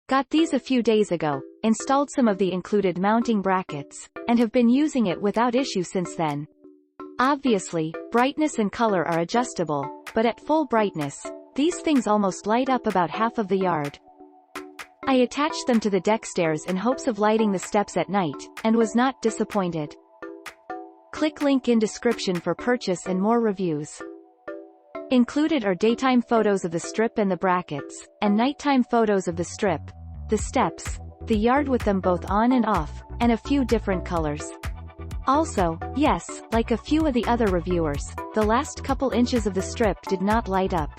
Got these a few days ago, installed some of the included mounting brackets, and have been using it without issue since then. Obviously, brightness and color are adjustable, but at full brightness, these things almost light up about half of the yard. I attached them to the deck stairs in hopes of lighting the steps at night, and was not disappointed. Click link in description for purchase and more reviews. Included are daytime photos of the strip and the brackets, and nighttime photos of the strip, the steps, the yard with them both on and off, and a few different colors. Also, yes, like a few of the other reviewers, the last couple inches of the strip did not light up.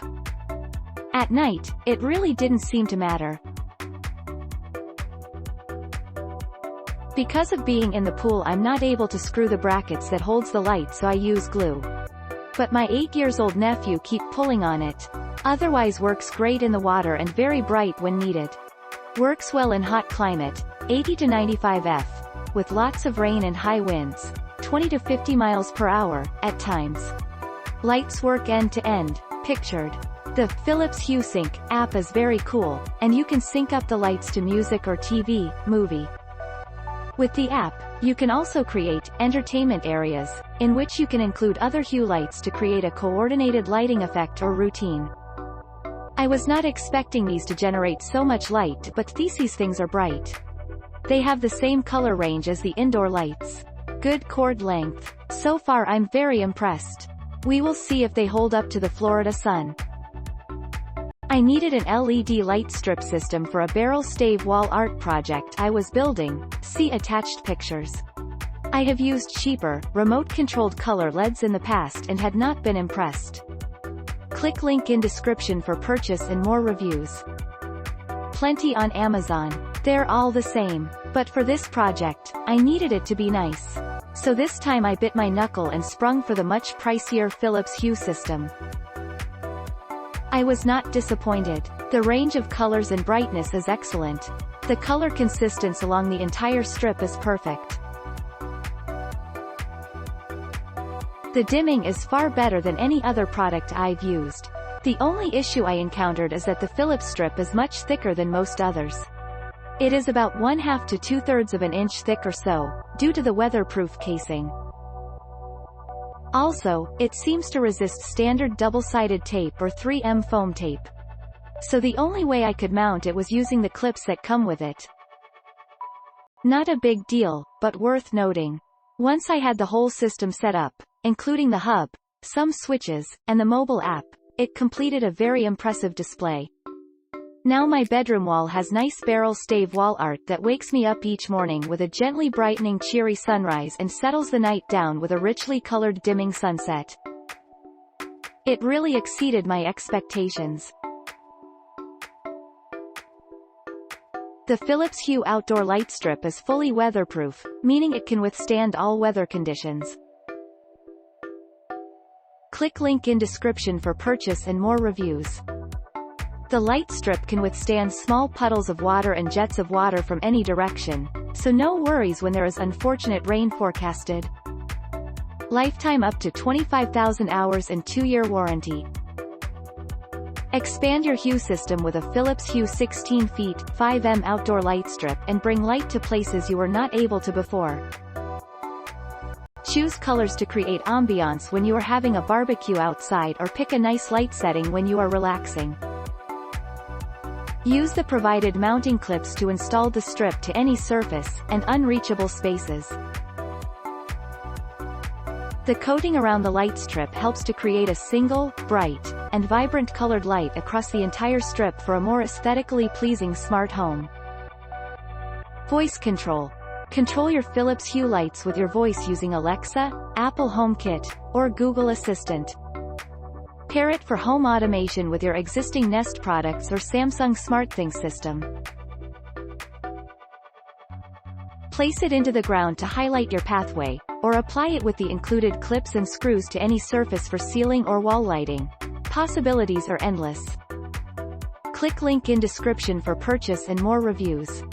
At night, it really didn't seem to matter. Because of being in the pool, I'm not able to screw the brackets that holds the light, so I use glue. But my 8-year-old nephew keep pulling on it. Otherwise works great in the water and very bright when needed. Works well in hot climate, 80 to 95 F, with lots of rain and high winds, 20 to 50 miles per hour, at times. Lights work end to end, pictured. The Philips Hue Sync app is very cool, and you can sync up the lights to music or TV, movie. With the app, you can also create entertainment areas, in which you can include other Hue lights to create a coordinated lighting effect or routine. I was not expecting these to generate so much light, but these things are bright. They have the same color range as the indoor lights. Good cord length. So far I'm very impressed. We will see if they hold up to the Florida sun. I needed an LED light strip system for a barrel stave wall art project I was building, see attached pictures. I have used cheaper, remote-controlled color LEDs in the past and had not been impressed. Click link in description for purchase and more reviews. Plenty on Amazon. They're all the same. But for this project, I needed it to be nice. So this time I bit my knuckle and sprung for the much pricier Philips Hue system. I was not disappointed. The range of colors and brightness is excellent. The color consistency along the entire strip is perfect. The dimming is far better than any other product I've used. The only issue I encountered is that the Philips strip is much thicker than most others. It is about 1/2 to 2/3 of an inch thick or so, due to the weatherproof casing. Also, it seems to resist standard double-sided tape or 3M foam tape. So the only way I could mount it was using the clips that come with it. Not a big deal, but worth noting. Once I had the whole system set up, including the hub, some switches, and the mobile app, it completed a very impressive display. Now my bedroom wall has nice barrel stave wall art that wakes me up each morning with a gently brightening cheery sunrise and settles the night down with a richly colored dimming sunset. It really exceeded my expectations. The Philips Hue outdoor light strip is fully weatherproof, meaning it can withstand all weather conditions. Click link in description for purchase and more reviews. The light strip can withstand small puddles of water and jets of water from any direction, so no worries when there is unfortunate rain forecasted. Lifetime up to 25,000 hours and 2-year warranty. Expand your Hue system with a Philips Hue 16 feet 5M outdoor light strip and bring light to places you were not able to before. Choose colors to create ambiance when you are having a barbecue outside, or pick a nice light setting when you are relaxing. Use the provided mounting clips to install the strip to any surface and unreachable spaces. The coating around the light strip helps to create a single, bright, and vibrant colored light across the entire strip for a more aesthetically pleasing smart home. Voice control. Control your Philips Hue lights with your voice using Alexa, Apple HomeKit, or Google Assistant. Pair it for home automation with your existing Nest products or Samsung SmartThings system. Place it into the ground to highlight your pathway, or apply it with the included clips and screws to any surface for ceiling or wall lighting. Possibilities are endless. Click link in description for purchase and more reviews.